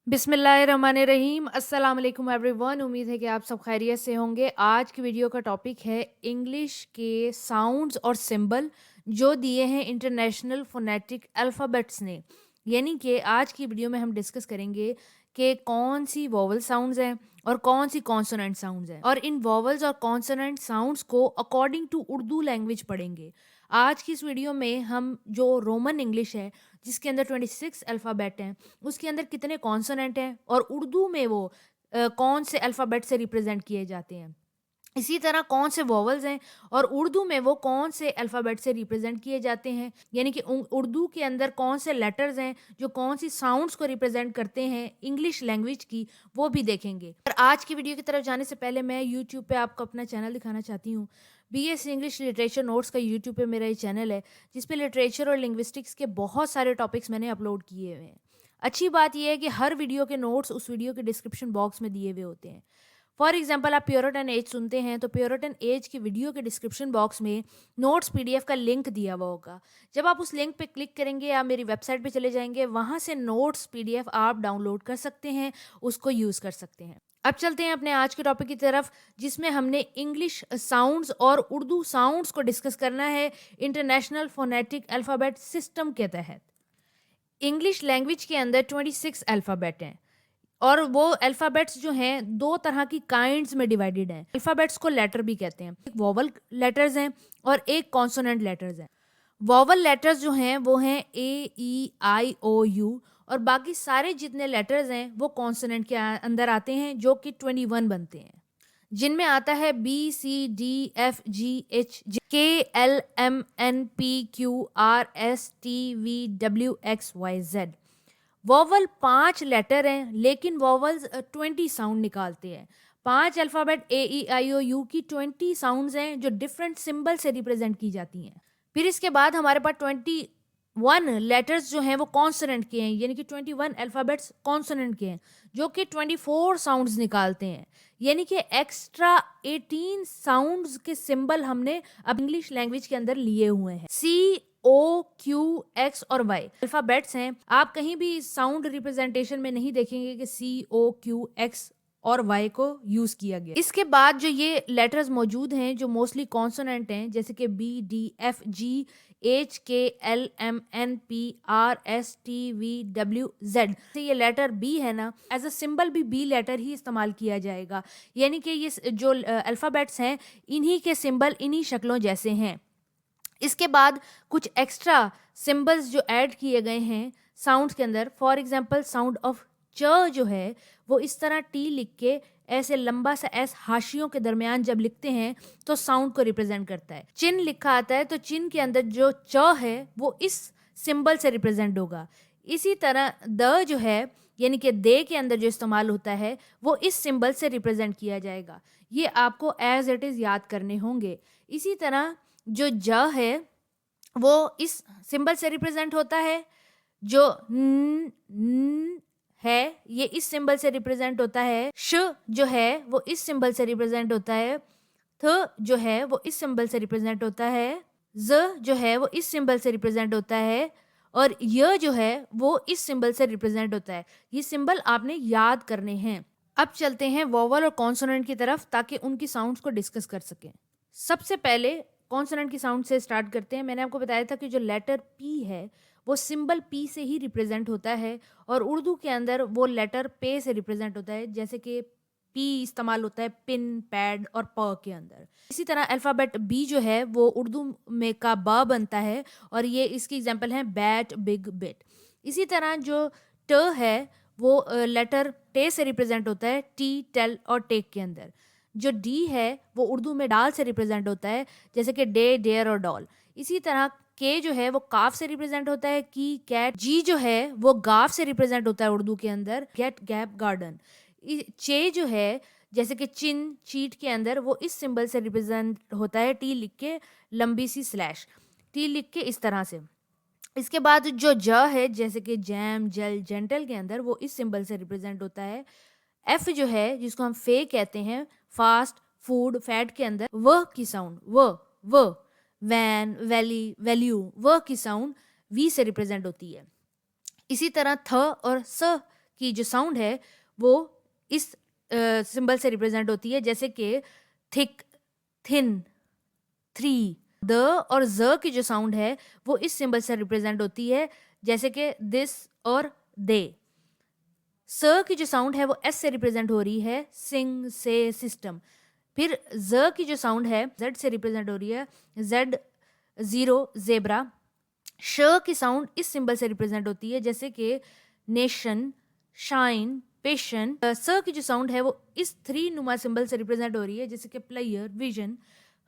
बिस्मिल्लाहिर्रहमानिर्रहीम। अस्सलाम वालेकुम एवरीवन। उम्मीद है कि आप सब खैरियत से होंगे। आज की वीडियो का टॉपिक है इंग्लिश के साउंड्स और सिंबल जो दिए हैं इंटरनेशनल फोनेटिक अल्फ़ाबेट्स ने। यानी कि आज की वीडियो में हम डिस्कस करेंगे कि कौन सी वोवल साउंड्स हैं और कौन सी कॉन्सोनेंट साउंड्स हैं, और इन वोवल्स और कॉन्सोनेंट साउंड्स को अकॉर्डिंग टू उर्दू लैंग्वेज पढ़ेंगे। आज की इस वीडियो में हम जो रोमन इंग्लिश है जिसके अंदर 26 अल्फ़ाबेट हैं, उसके अंदर कितने कॉन्सोनेंट हैं और उर्दू में वो कौन से अल्फ़ाबेट से रिप्रेजेंट किए जाते हैं। इसी तरह कौन से वोवल्स हैं और उर्दू में वो कौन से अल्फ़ाबेट से रिप्रेजेंट किए जाते हैं। यानी कि उर्दू के अंदर कौन से लेटर्स हैं जो कौन सी साउंड्स को रिप्रेजेंट करते हैं इंग्लिश लैंग्वेज की, वो भी देखेंगे। और आज की वीडियो की तरफ जाने से पहले मैं यूट्यूब पे आपको अपना चैनल दिखाना चाहती हूँ। बीएस इंग्लिश लिटरेचर नोट्स का यूट्यूब पे मेरा ये चैनल है जिस पे लिटरेचर और लिंग्विस्टिक्स के बहुत सारे टॉपिक्स मैंने अपलोड किए हुए हैं। अच्छी बात यह है कि हर वीडियो के नोट्स उस वीडियो के डिस्क्रिप्शन बॉक्स में दिए हुए होते हैं। फॉर एग्जाम्पल आप प्योरिटन एज सुनते हैं तो प्योरिटन एज की वीडियो के डिस्क्रिप्शन बॉक्स में नोट्स पीडीएफ का लिंक दिया हुआ होगा। जब आप उस लिंक पे क्लिक करेंगे या मेरी वेबसाइट पे चले जाएंगे, वहां से नोट्स पीडीएफ आप डाउनलोड कर सकते हैं, उसको यूज़ कर सकते हैं। अब चलते हैं अपने आज के टॉपिक की तरफ जिसमें हमने इंग्लिश साउंड्स और उर्दू साउंड्स को डिस्कस करना है इंटरनेशनल फोनेटिक अल्फ़ाबेट सिस्टम के तहत। इंग्लिश लैंग्वेज के अंदर 26 अल्फ़ाबेट हैं और वो अल्फ़ाबेट्स जो हैं दो तरह की काइंड्स में डिवाइडेड हैं। अल्फ़ाबेट्स को लेटर भी कहते हैं। एक वोवल लेटर्स हैं और एक कॉन्सोनेंट लेटर्स हैं। वोवल लेटर्स जो हैं वो हैं ए ई आई ओ यू, और बाकी सारे जितने लेटर्स हैं वो कॉन्सोनेंट के अंदर आते हैं जो कि 21 बनते हैं, जिनमें आता है B C D F G H K L M N P Q R S T V W X Y Z. Vowel 5 letter हैं लेकिन वोवल्स 20 साउंड निकालते हैं। 5 alphabet A E I O you की 20 साउंड्स हैं जो different symbol से represent की जाती हैं। फिर इसके बाद हमारे पास 21 लेटर्स जो हैं वो कॉन्सोनेंट के हैं, यानी कि 21 अल्फ़ाबेट्स कॉन्सोनेंट के हैं जो कि 24 साउंड्स निकालते हैं। यानी कि एक्स्ट्रा 18 साउंड्स के सिंबल हमने अब इंग्लिश लैंग्वेज के अंदर लिए हुए हैं। सी ओ क्यू एक्स और वाई अल्फ़ाबेट्स हैं। आप कहीं भी साउंड रिप्रेजेंटेशन में नहीं देखेंगे कि सी ओ क्यू एक्स और वाई को यूज किया गया। इसके बाद जो ये लेटर्स मौजूद हैं जो मोस्टली कॉन्सोनेंट हैं, जैसे कि B D F G H K L M N P R S T V W Z, ये लेटर बी है ना, एज अ सिंबल भी बी लेटर ही इस्तेमाल किया जाएगा। यानी कि ये जो अल्फ़ाबेट्स हैं इन्हीं के सिंबल इन्हीं शक्लों जैसे हैं। इसके बाद कुछ एक्स्ट्रा सिंबल्स जो ऐड किए गए हैं साउंड्स के अंदर, फॉर एग्जांपल साउंड ऑफ च जो है वो इस तरह टी लिख के ऐसे लंबा सा एस हाशियों के दरमियान जब लिखते हैं तो साउंड को रिप्रेजेंट करता है। चिन लिखा आता है तो चिन के अंदर जो च है वो इस सिंबल से रिप्रेजेंट होगा। इसी तरह द जो है यानी कि दे के अंदर जो इस्तेमाल होता है वो इस सिंबल से रिप्रेजेंट किया जाएगा। ये आपको एज इट इज़ याद करने होंगे। इसी तरह जो ज है वो इस सिंबल से रिप्रेजेंट होता है। जो न है ये इस सिंबल से रिप्रेजेंट होता है। श जो है वो इस सिंबल से रिप्रेजेंट होता है। थ जो है वो इस सिंबल से रिप्रेजेंट होता है। ज जो है वो इस सिंबल से रिप्रेजेंट होता है। और य जो है वो इस सिंबल से रिप्रेजेंट होता है। ये सिंबल आपने याद करने हैं। अब चलते हैं वोवल और कॉन्सोनेंट की तरफ ताकि उनकी साउंड्स को डिस्कस कर सकें। सबसे पहले कॉन्सोनेंट की साउंड से स्टार्ट करते हैं। मैंने आपको बताया था कि जो लेटर पी है वो सिंबल पी से ही रिप्रेजेंट होता है और उर्दू के अंदर वो लेटर पे से रिप्रेजेंट होता है, जैसे कि पी इस्तेमाल होता है पिन, पैड और प के अंदर। इसी तरह अल्फ़ाबेट बी जो है वो उर्दू में का ब बनता है और ये इसकी एग्जांपल है बैट, बिग, बिट। इसी तरह जो ट है वो लेटर टे से रिप्रेजेंट होता है टी, टेल और टेक के अंदर। जो डी है वो उर्दू में डाल से रिप्रेजेंट होता है, जैसे कि डे, डेयर और डॉल। इसी तरह के जो है वो काफ से रिप्रेजेंट होता है की, कैट। जी जो है वो गाफ से रिप्रेजेंट होता है उर्दू के अंदर, गेट, गैप, गार्डन। चे जो है जैसे कि चिन, चीट के अंदर वो इस सिंबल से रिप्रेजेंट होता है टी लिख के लंबी सी स्लैश, टी लिख के इस तरह से। इसके बाद जो ज है जैसे कि जैम, जल, जेंटल के अंदर वो इस सिंबल से रिप्रेजेंट होता है। एफ जो है जिसको हम फे कहते हैं, फास्ट, फूड, फैट के अंदर व की साउंड व वैन, वैली, वैल्यू व की साउंड वी से रिप्रेजेंट होती है। इसी तरह थ और स की जो साउंड है वो इस सिंबल से रिप्रेजेंट होती है, जैसे कि थिक, थिन, थ्री। द और ज की जो साउंड है वो इस सिंबल से रिप्रेजेंट होती है, जैसे कि दिस और दे। स की जो साउंड है वो एस से रिप्रेजेंट हो रही है, सिंग, से, सिस्टम। फिर ज की जो साउंड है जेड से रिप्रेजेंट हो रही है, जेड, जीरो, जेब्रा। श की साउंड इस सिंबल से रिप्रेजेंट होती है, जैसे कि नेशन, शाइन, पेशेंट। स की जो साउंड है वो इस थ्री नुमा सिंबल से रिप्रेजेंट हो रही है, जैसे कि प्लेयर, विजन।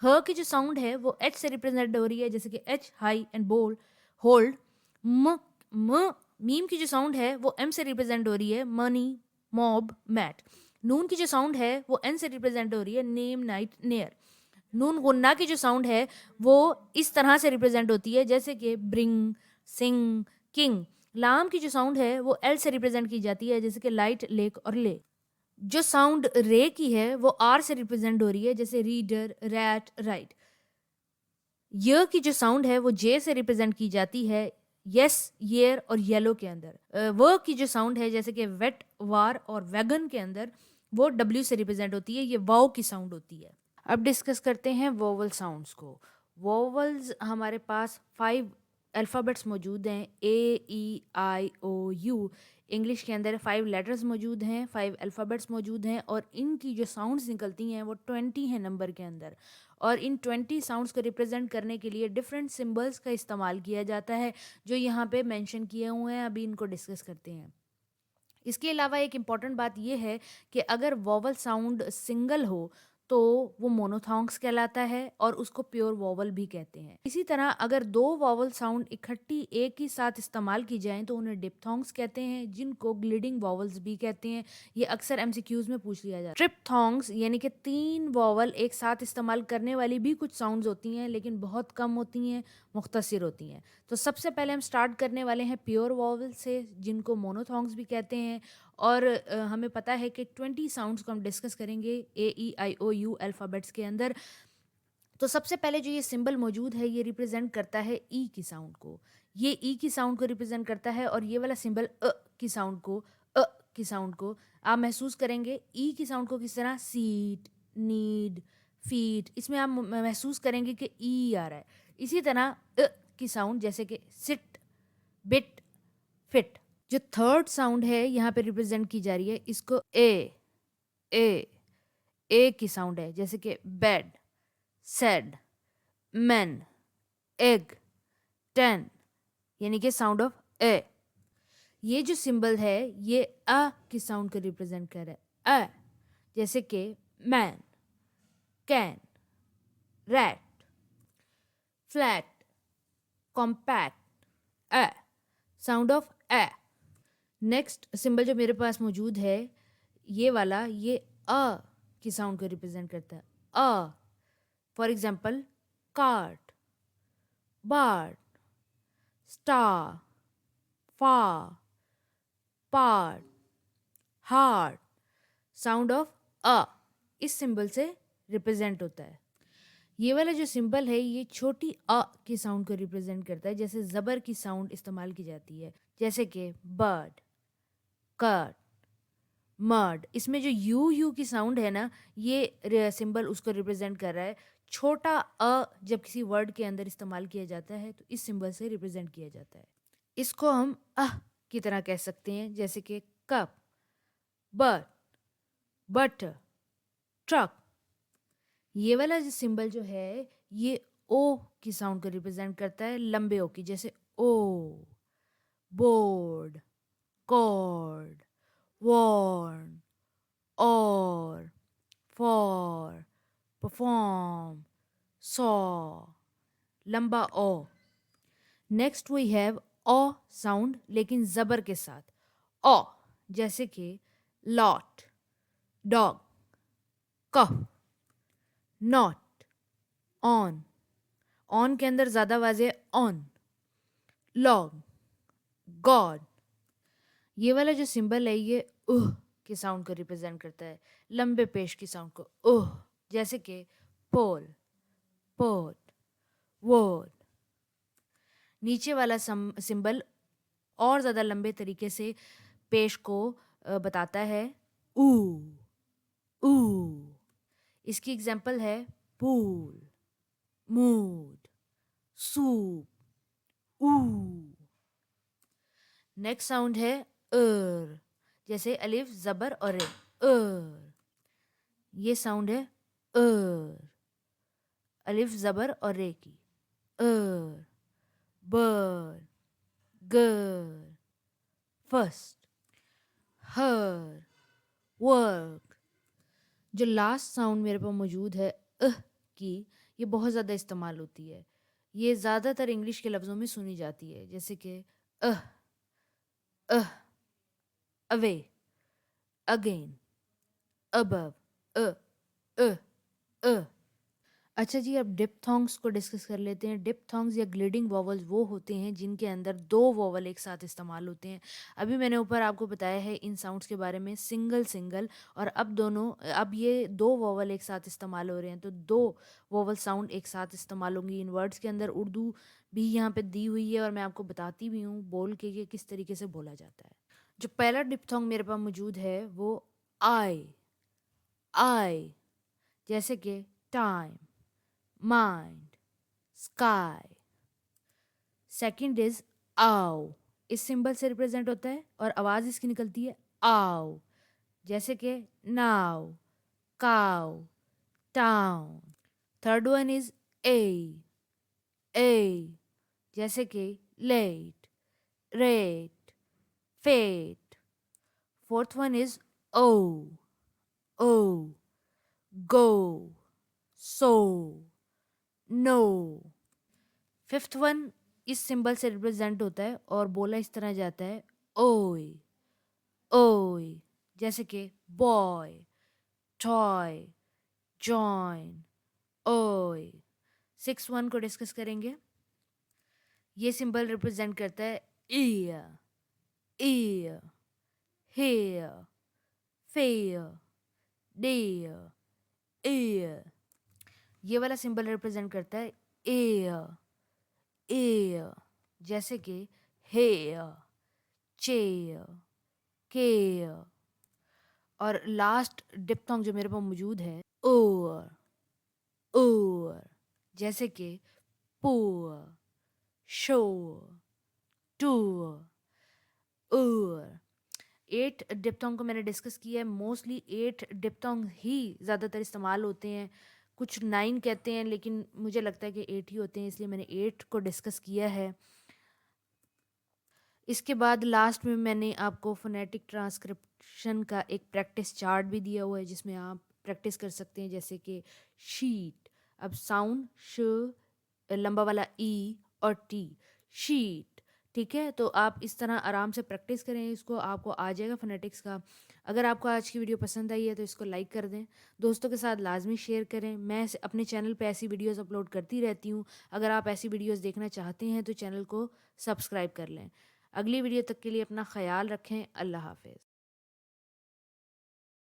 ह की जो साउंड है वो एच से रिप्रेजेंट हो रही है, जैसे कि H, high and bold, hold. म मीम की जो साउंड है वो एम से रिप्रेजेंट हो रही है, मनी, मॉब, मैट। नून की जो साउंड है वो एन से रिप्रेजेंट हो रही है, नेम, नाइट, नेयर। नून गुन्ना की जो साउंड है वो इस तरह से रिप्रेजेंट होती है, जैसे कि ब्रिंग, सिंग, किंग। लाम की जो साउंड है वो एल से रिप्रेजेंट की जाती है, जैसे कि लाइट, लेक और ले। जो साउंड रे की है वो आर से रिप्रेजेंट हो रही है, जैसे रीडर, रैट, राइट। य की जो साउंड है वो जे से रिप्रेजेंट की जाती है, यस, येयर और येलो के अंदर। व की जो साउंड है, जैसे कि वेट, वार और वैगन के अंदर, वो डब्ल्यू से रिप्रेजेंट होती है, ये वाओ की साउंड होती है। अब डिस्कस करते हैं वोवल साउंड्स को। वोवल्स हमारे पास 5 अल्फ़ाबेट्स मौजूद हैं, ए, ई, आई, ओ, यू। इंग्लिश के अंदर 5 लेटर्स मौजूद हैं, 5 अल्फ़ाबेट्स मौजूद हैं, और इनकी जो साउंड्स निकलती हैं वो 20 हैं नंबर के अंदर। और इन 20 साउंड्स को रिप्रेजेंट करने के लिए डिफरेंट सिंबल्स का इस्तेमाल किया जाता है, जो यहाँ पे मेंशन किए हुए हैं। अभी इनको डिस्कस करते हैं। इसके अलावा एक इम्पॉर्टेंट बात यह है कि अगर वोवल साउंड सिंगल हो तो वो मोनोथॉन्ग्स कहलाता है, और उसको प्योर वोवल भी कहते हैं। इसी तरह अगर दो वोवल साउंड इकट्ठी एक ही साथ इस्तेमाल की जाएं तो उन्हें डिप्थोंग्स कहते हैं, जिनको ग्लिडिंग वोवल्स भी कहते हैं। ये अक्सर एमसीक्यूज में पूछ लिया जाता है। ट्रिप्थोंग्स यानी कि 3 वोवल एक साथ इस्तेमाल करने वाली भी कुछ साउंड्स होती हैं, लेकिन बहुत कम होती हैं, मुख्तसर होती हैं। तो सबसे पहले हम स्टार्ट करने वाले हैं प्योर वोवल से, जिनको मोनोथॉन्ग्स भी कहते हैं। और हमें पता है कि 20 साउंड्स को हम डिस्कस करेंगे ए, ई, आई, ओ, यू अल्फ़ाबेट्स के अंदर। तो सबसे पहले जो ये सिंबल मौजूद है ये रिप्रेजेंट करता है ई की साउंड को। ये ई की साउंड को रिप्रेजेंट करता है, और ये वाला सिंबल की साउंड को, की साउंड को आप महसूस करेंगे ई की साउंड को किस तरह, सीट, नीड, फीट। इसमें आप महसूस करेंगे कि ई आ रहा है। इसी तरह की साउंड, जैसे कि सिट, बिट, फिट। जो थर्ड साउंड है यहाँ पे रिप्रेजेंट की जा रही है, इसको ए ए की साउंड है, जैसे कि bed, said, man, egg, ten, यानी कि साउंड ऑफ ए। ये जो सिंबल है ये अ की साउंड को रिप्रेजेंट कर रहा है, जैसे कि man, can, rat, flat, compact, a, sound of A. Next symbol जो मेरे पास मौजूद है ये वाला, ये अ की साउंड को रिप्रेजेंट करता है। A for example cart, bard, star, far, part, heart, sound of a इस सिंबल से रिप्रेजेंट होता है। ये वाला जो सिंबल है ये छोटी अ की साउंड को रिप्रेजेंट करता है, जैसे जबर की साउंड इस्तेमाल की जाती है, जैसे कि बर्ड, कट, मर्ड। इसमें जो यू यू की साउंड है ना, ये सिंबल उसको रिप्रेजेंट कर रहा है। छोटा अ जब किसी वर्ड के अंदर इस्तेमाल किया जाता है तो इस सिंबल से रिप्रेजेंट किया जाता है। इसको हम अह की तरह कह सकते हैं, जैसे कि कप, बट, बटर, ट्रक। ये वाला जो सिंबल जो है ये ओ की साउंड को रिप्रेजेंट करता है, लंबे ओ की, जैसे O, board, cord, warn, or, for, perform, saw, लंबा O. Next we have O sound, लेकिन जबर के साथ, ओ, जैसे कि lot, dog, cough, not, on, on के अंदर ज्यादा वाजे ऑन, लॉग, गॉड। ये वाला जो सिंबल है ये उह के साउंड को रिप्रेजेंट करता है, लंबे पेश की साउंड को, उह, जैसे कि पोल, पोट, वोट। नीचे वाला सिंबल और ज़्यादा लंबे तरीके से पेश को बताता है ऊ ऊ। इसकी एग्जाम्पल है पूल, मूड, सूप, ऊ। नेक्स्ट साउंड है जैसे अलिफ जबर और रे, ये साउंड है अलिफ जबर और रे की, बर, गर, फर्स्ट, हर, वर्क। जो लास्ट साउंड मेरे पास मौजूद है की, ये बहुत ज़्यादा इस्तेमाल होती है। ये ज़्यादातर इंग्लिश के लफ्ज़ों में सुनी जाती है, जैसे कि अह, अवे, अगेन, अबव, अ अ अ। अच्छा जी, अब डिप्थोंग्स को डिस्कस कर लेते हैं। डिप्थोंग्स या ग्लिडिंग वॉवल्स वो होते हैं जिनके अंदर दो वॉवल एक साथ इस्तेमाल होते हैं। अभी मैंने ऊपर आपको बताया है इन साउंड्स के बारे में, सिंगल सिंगल, और अब ये दो वॉवल एक साथ इस्तेमाल हो रहे हैं, तो दो वॉवल साउंड एक साथ इस्तेमाल होंगी इन वर्ड्स के अंदर। उर्दू भी यहाँ पे दी हुई है और मैं आपको बताती भी हूँ बोल के कि किस तरीके से बोला जाता है। जो पहला डिप्थोंग मेरे पास मौजूद है वो आई आई, जैसे कि time, mind, sky. Second is आओ, इस सिंबल से रिप्रेजेंट होता है और आवाज इसकी निकलती है आओ, जैसे कि now, cow, town. Third one is A, जैसे कि late, rate, fate. Fourth one is O, go, so, no. Fifth one इस सिंबल से रिप्रेजेंट होता है और बोला इस तरह जाता है ओए ओए, जैसे कि बॉय, टॉय, जॉइन, ओए। सिक्स वन को डिस्कस करेंगे। ये सिंबल रिप्रेजेंट करता है ear, ear, hair, fair, dare, air. ये वाला सिंबल रिप्रेजेंट करता है एयर, एयर, जैसे कि हेयर, चेयर, केयर। और लास्ट डिप्थोंग जो मेरे पास मौजूद है ओवर, ओवर, जैसे कि पुअर, शोर, टूर, ओवर। 8 डिप्थोंग को मैंने डिस्कस किया है। मोस्टली 8 डिप्थोंग ही ज़्यादातर इस्तेमाल होते हैं। कुछ 9 कहते हैं लेकिन मुझे लगता है कि 8 ही होते हैं, इसलिए मैंने 8 को डिस्कस किया है। इसके बाद लास्ट में मैंने आपको फोनेटिक ट्रांसक्रिप्शन का एक प्रैक्टिस चार्ट भी दिया हुआ है जिसमें आप प्रैक्टिस कर सकते हैं, जैसे कि शीट। अब साउंड श, लंबा वाला ई और टी, शीट। ठीक है, तो आप इस तरह आराम से प्रैक्टिस करें, इसको आपको आ जाएगा फोनेटिक्स का। अगर आपको आज की वीडियो पसंद आई है तो इसको लाइक कर दें, दोस्तों के साथ लाजमी शेयर करें। मैं अपने चैनल पे ऐसी वीडियोस अपलोड करती रहती हूँ। अगर आप ऐसी वीडियोस देखना चाहते हैं तो चैनल को सब्सक्राइब कर लें। अगली वीडियो तक के लिए अपना ख्याल रखें। अल्लाह हाफिज़।